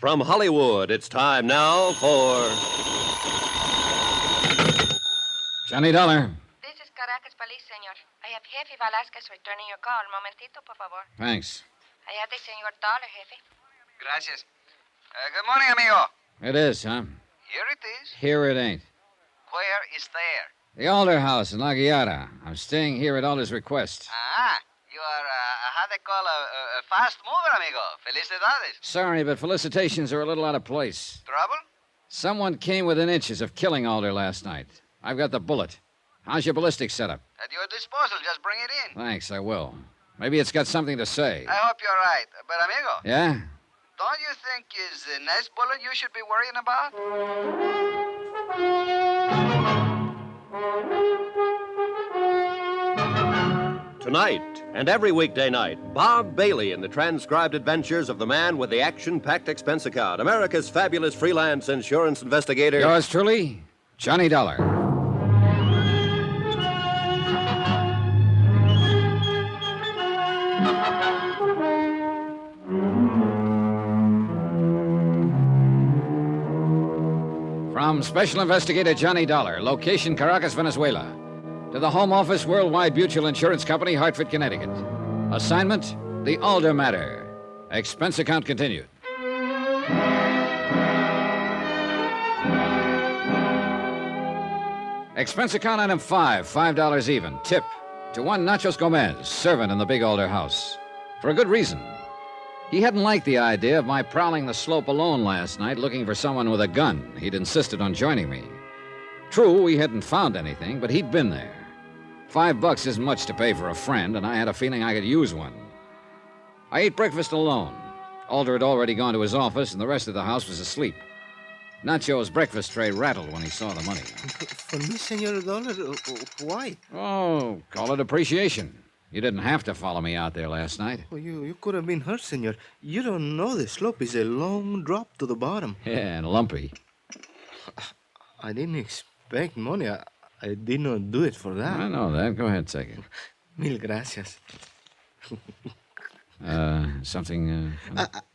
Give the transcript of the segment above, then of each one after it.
From Hollywood, it's time now for... Johnny Dollar. This is Caracas Police, senor. I have Jefe Velasquez returning your call. Momentito, por favor. Thanks. I have the senor Dollar, Jefe. Gracias. Good morning, amigo. It is, huh? Here it is. Here it ain't. Where is there? The Alder house in La Guiara. I'm staying here at Alder's request. You are, how they call a fast mover, amigo. Felicidades. Sorry, but felicitations are a little out of place. Trouble? Someone came within inches of killing Alder last night. I've got the bullet. How's your ballistics set up? At your disposal. Just bring it in. Thanks, I will. Maybe it's got something to say. I hope you're right. But, amigo. Yeah? Don't you think is the next bullet you should be worrying about? Tonight and every weekday night, Bob Bailey in the transcribed adventures of the man with the action-packed expense account, America's fabulous freelance insurance investigator. Yours truly, Johnny Dollar. From Special Investigator Johnny Dollar, location Caracas, Venezuela, to the Home Office, Worldwide Mutual Insurance Company, Hartford, Connecticut. Assignment, the Alder matter. Expense account continued. Expense account item 5, $5 even. Tip to one Nachos Gomez, servant in the big Alder house. For a good reason. He hadn't liked the idea of my prowling the slope alone last night looking for someone with a gun. He'd insisted on joining me. True, we hadn't found anything, but he'd been there. $5 isn't much to pay for a friend, and I had a feeling I could use one. I ate breakfast alone. Alder had already gone to his office, and the rest of the house was asleep. Nacho's breakfast tray rattled when he saw the money. For me, Senor Dollar, why? Oh, call it appreciation. You didn't have to follow me out there last night. Oh, you could have been hurt, Senor. You don't know the slope is a long drop to the bottom. Yeah, and lumpy. I didn't expect money. I did not do it for that. I know that. Go ahead, take it. Mil gracias. Something...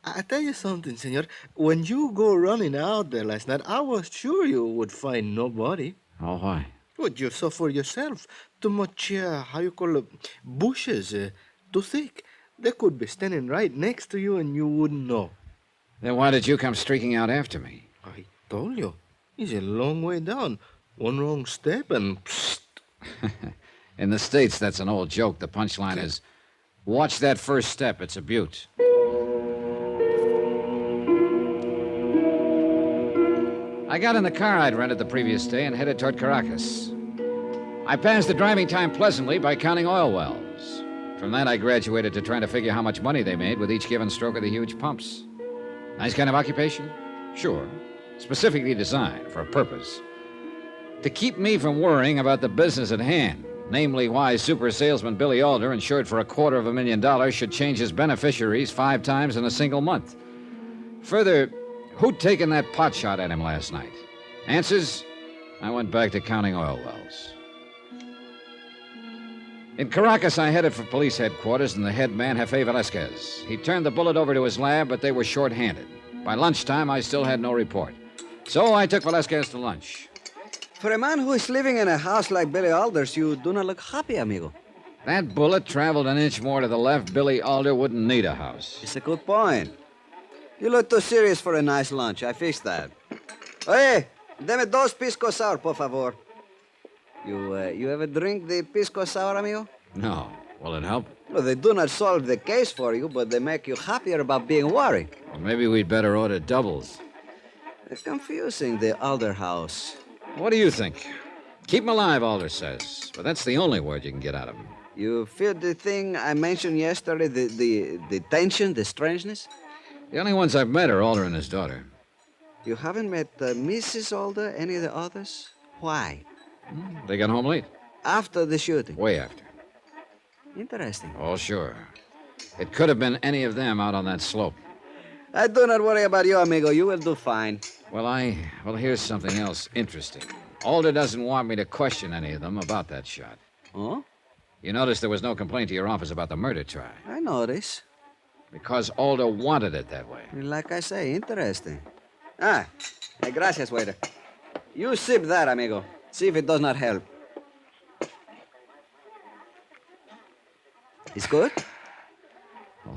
I tell you something, Senor. When you go running out there last night, I was sure you would find nobody. Oh, why? Well, you saw for yourself. Too much, how you call it, bushes, too thick. They could be standing right next to you and you wouldn't know. Then why did you come streaking out after me? I told you. It's a long way down. One wrong step and psst. In the States, that's an old joke. The punchline is, watch that first step. It's a beaut. I got in the car I'd rented the previous day and headed toward Caracas. I passed the driving time pleasantly by counting oil wells. From that, I graduated to trying to figure how much money they made with each given stroke of the huge pumps. Nice kind of occupation? Sure. Specifically designed for a purpose. To keep me from worrying about the business at hand, namely why super salesman Billy Alder, insured for $250,000, should change his beneficiaries 5 times in a single month. Further, who'd taken that pot shot at him last night? Answers? I went back to counting oil wells. In Caracas, I headed for police headquarters and the head man, Jefe Velasquez. He turned the bullet over to his lab, but they were short-handed. By lunchtime, I still had no report. So I took Velasquez to lunch. For a man who is living in a house like Billy Alder's, you do not look happy, amigo. That bullet traveled an inch more to the left. Billy Alder wouldn't need a house. It's a good point. You look too serious for a nice lunch. I fixed that. Oye, deme 2 pisco sour, por favor. You ever drink the pisco sour, amigo? No. Will it help? Well, they do not solve the case for you, but they make you happier about being worried. Well, maybe we'd better order doubles. It's confusing, the Alder house. What do you think? Keep him alive, Alder says. But that's the only word you can get out of him. You feel the thing I mentioned yesterday, the tension, the strangeness? The only ones I've met are Alder and his daughter. You haven't met Mrs. Alder, any of the others? Why? They got home late. After the shooting? Way after. Interesting. Oh, sure. It could have been any of them out on that slope. I do not worry about you, amigo. You will do fine. Well, here's something else interesting. Alder doesn't want me to question any of them about that shot. Oh? You noticed there was no complaint to your office about the murder try. I notice. Because Alder wanted it that way. Like I say, interesting. Hey, gracias, waiter. You sip that, amigo. See if it does not help. It's good?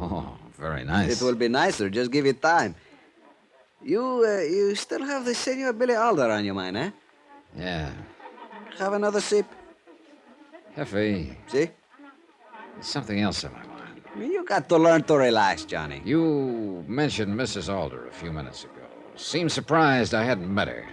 Oh, very nice. It will be nicer. Just give it time. You still have the Senor Billy Alder on your mind, eh? Yeah. Have another sip. Hefe, See? there's something else on my mind. You got to learn to relax, Johnny. You mentioned Mrs. Alder a few minutes ago. Seemed surprised I hadn't met her.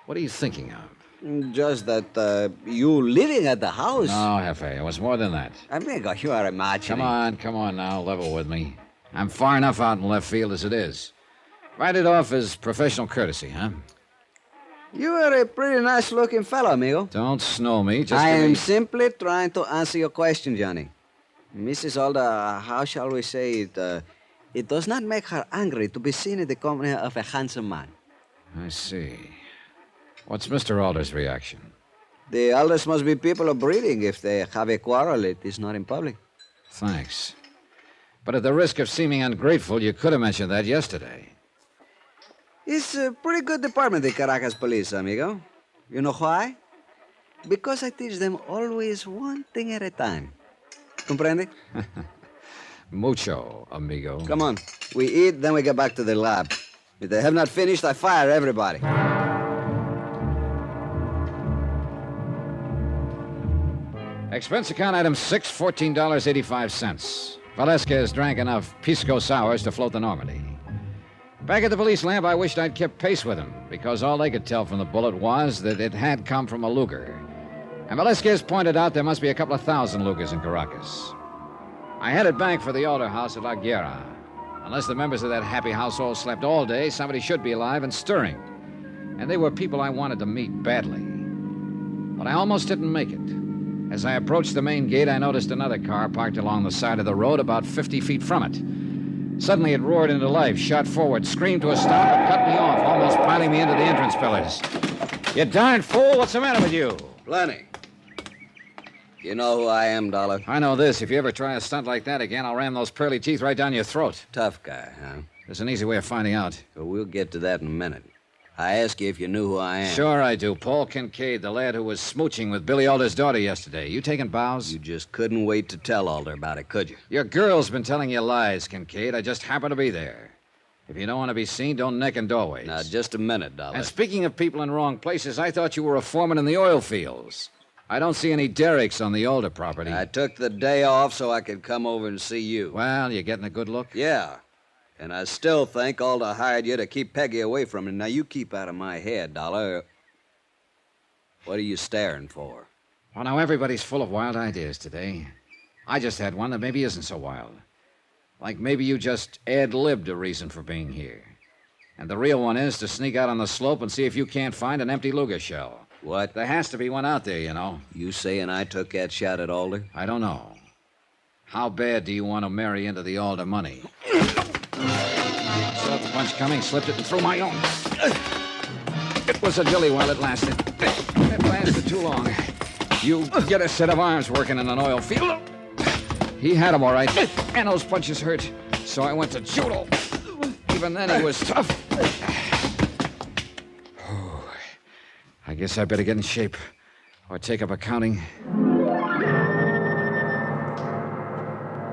What are you thinking of? Just that you living at the house. No, Hefe, it was more than that. Amigo, you are imagining. Come on now, level with me. I'm far enough out in left field as it is. Write it off as professional courtesy, huh? You are a pretty nice-looking fellow, amigo. Don't snow me, just I give am me... simply trying to answer your question, Johnny. Mrs. Alder, how shall we say it? It does not make her angry to be seen in the company of a handsome man. I see. What's Mr. Alder's reaction? The Alders must be people of breeding. If they have a quarrel, it is not in public. Thanks. But at the risk of seeming ungrateful, you could have mentioned that yesterday. It's a pretty good department, the Caracas police, amigo. You know why? Because I teach them always one thing at a time. Comprende? Mucho, amigo. Come on. We eat, then we get back to the lab. If they have not finished, I fire everybody. Expense account item 6, $14.85. Velasquez drank enough pisco sours to float the Normandy. Back at the police lamp, I wished I'd kept pace with him, because all they could tell from the bullet was that it had come from a Luger. And Velasquez pointed out there must be a couple of thousand Lugers in Caracas. I headed back for the Alder house at La Guerra. Unless the members of that happy household slept all day, somebody should be alive and stirring. And they were people I wanted to meet badly. But I almost didn't make it. As I approached the main gate, I noticed another car parked along the side of the road about 50 feet from it. Suddenly, it roared into life, shot forward, screamed to a stop, and cut me off, almost piling me into the entrance pillars. You darn fool, what's the matter with you? Plenty. You know who I am, Dollar? I know this. If you ever try a stunt like that again, I'll ram those pearly teeth right down your throat. Tough guy, huh? There's an easy way of finding out. Well, we'll get to that in a minute. I asked you if you knew who I am. Sure I do. Paul Kincaid, the lad who was smooching with Billy Alder's daughter yesterday. You taking bows? You just couldn't wait to tell Alder about it, could you? Your girl's been telling you lies, Kincaid. I just happened to be there. If you don't want to be seen, don't neck in doorways. Now, just a minute, Dollar. And speaking of people in wrong places, I thought you were a foreman in the oil fields. I don't see any derricks on the Alder property. I took the day off so I could come over and see you. Well, you getting a good look? Yeah. And I still think Alder hired you to keep Peggy away from him. Now, you keep out of my head, Dollar. What are you staring for? Well, now, everybody's full of wild ideas today. I just had one that maybe isn't so wild. Like maybe you just ad-libbed a reason for being here. And the real one is to sneak out on the slope and see if you can't find an empty Luger shell. What? There has to be one out there, you know. You saying I took that shot at Alder? I don't know. How bad do you want to marry into the Alder money? Saw the punch coming, slipped it, and threw my own. It was a dilly while it lasted. It lasted too long. You get a set of arms working in an oil field. He had them all right, and those punches hurt. So I went to judo. Even then, he was tough. I guess I better get in shape or take up accounting.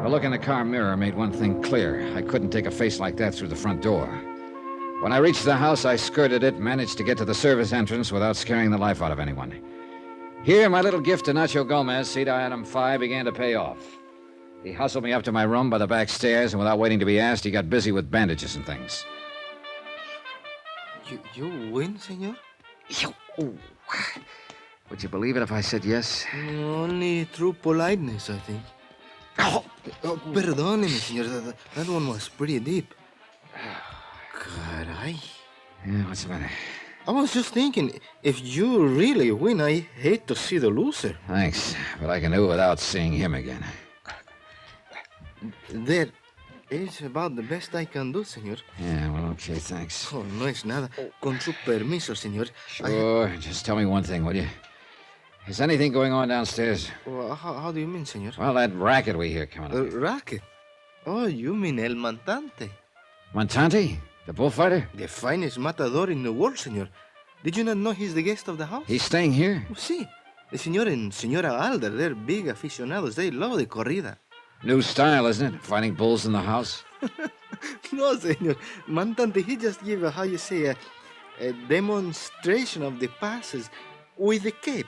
A look in the car mirror made one thing clear. I couldn't take a face like that through the front door. When I reached the house, I skirted it, managed to get to the service entrance without scaring the life out of anyone. Here, my little gift to Nacho Gomez, seat item 5, began to pay off. He hustled me up to my room by the back stairs, and without waiting to be asked, he got busy with bandages and things. You win, senor? Oh. Would you believe it if I said yes? Only through politeness, I think. Oh, perdóneme, senor. That one was pretty deep. Caray. Yeah, what's the matter? I was just thinking, if you really win, I hate to see the loser. Thanks, but I can do it without seeing him again. That is about the best I can do, senor. Yeah, well, okay, thanks. Oh, no es nada. Con su permiso, senor. Sure, just tell me one thing, will you? Is anything going on downstairs? Well, how do you mean, senor? Well, that racket we hear coming up. Racket? Oh, you mean El Montante. Montante? The bullfighter? The finest matador in the world, senor. Did you not know he's the guest of the house? He's staying here? Oh, sí. The senor and senora Alder, they're big aficionados. They love the corrida. New style, isn't it? Fighting bulls in the house? No, senor. Montante, he just gave a, a demonstration of the passes with the cape,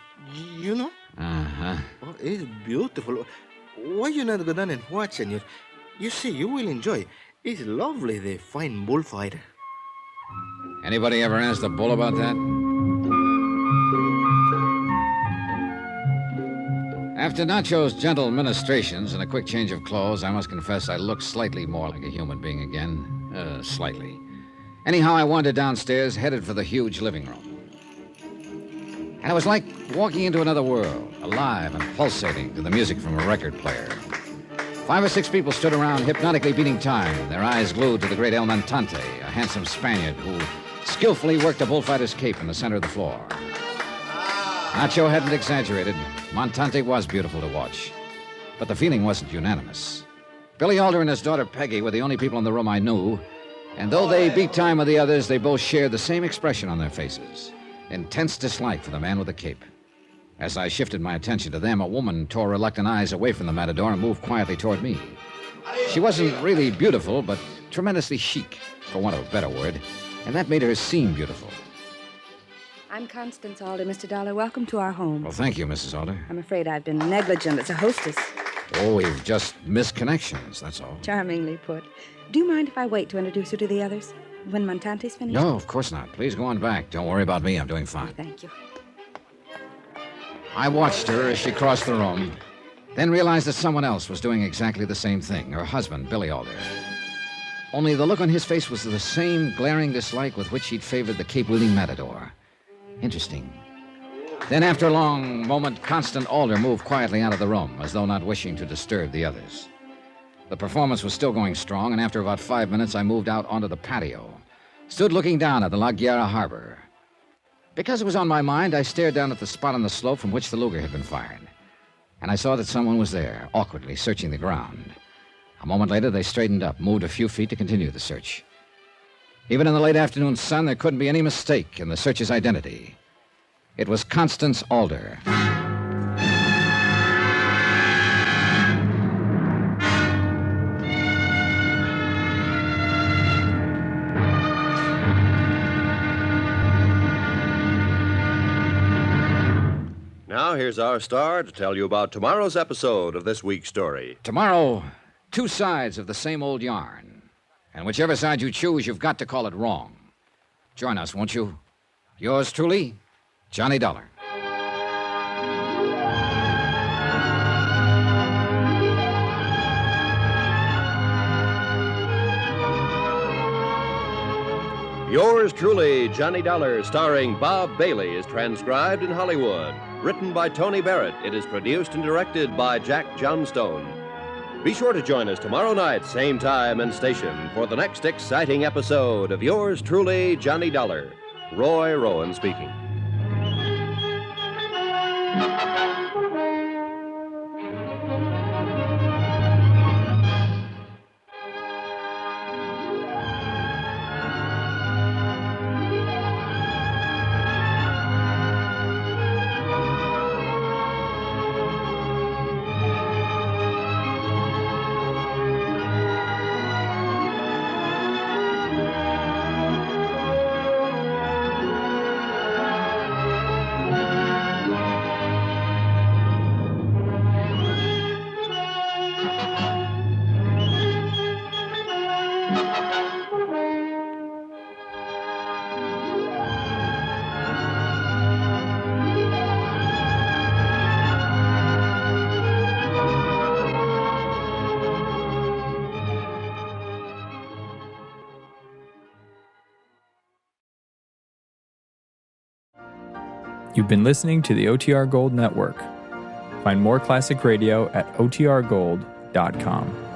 you know? Uh-huh. Oh, it's beautiful. Why you not go down and watch, senor? You see, you will enjoy. It's lovely, the fine bullfighter. Anybody ever asked the bull about that? After Nacho's gentle ministrations and a quick change of clothes, I must confess I looked slightly more like a human being again. Slightly. Anyhow, I wandered downstairs, headed for the huge living room. And it was like walking into another world, alive and pulsating to the music from a record player. 5 or 6 people stood around, hypnotically beating time, their eyes glued to the great El Montante, a handsome Spaniard who skillfully worked a bullfighter's cape in the center of the floor. Nacho hadn't exaggerated. Montante was beautiful to watch. But the feeling wasn't unanimous. Billy Alder and his daughter Peggy were the only people in the room I knew, and though they beat time with the others, they both shared the same expression on their faces. Intense dislike for the man with the cape. As I shifted my attention to them, a woman tore reluctant eyes away from the matador and moved quietly toward me. She wasn't really beautiful, but tremendously chic, for want of a better word, and that made her seem beautiful. I'm Constance Alder, Mr. Dollar. Welcome to our home. Well, thank you, Mrs. Alder. I'm afraid I've been negligent as a hostess. Oh, we've just missed connections, that's all. Charmingly put. Do you mind if I wait to introduce you to the others? When Montante's finished? No, of course not. Please go on back. Don't worry about me. I'm doing fine. Thank you. I watched her as she crossed the room, then realized that someone else was doing exactly the same thing, her husband, Billy Alder. Only the look on his face was the same glaring dislike with which he'd favored the cape-wielding matador. Interesting. Then, after a long moment, Constant Alder moved quietly out of the room, as though not wishing to disturb the others. The performance was still going strong, and after about 5 minutes, I moved out onto the patio, stood looking down at the La Guerra harbor. Because it was on my mind, I stared down at the spot on the slope from which the Luger had been fired. And I saw that someone was there, awkwardly searching the ground. A moment later, they straightened up, moved a few feet to continue the search. Even in the late afternoon sun, there couldn't be any mistake in the searcher's identity. It was Constance Alder. Now, here's our star to tell you about tomorrow's episode of this week's story. Tomorrow, 2 sides of the same old yarn. And whichever side you choose, you've got to call it wrong. Join us, won't you? Yours truly, Johnny Dollar. Yours truly, Johnny Dollar, starring Bob Bailey, is transcribed in Hollywood. Written by Tony Barrett, it is produced and directed by Jack Johnstone. Be sure to join us tomorrow night, same time and station, for the next exciting episode of Yours truly, Johnny Dollar. Roy Rowan speaking. You've been listening to the OTR Gold Network. Find more classic radio at otrgold.com.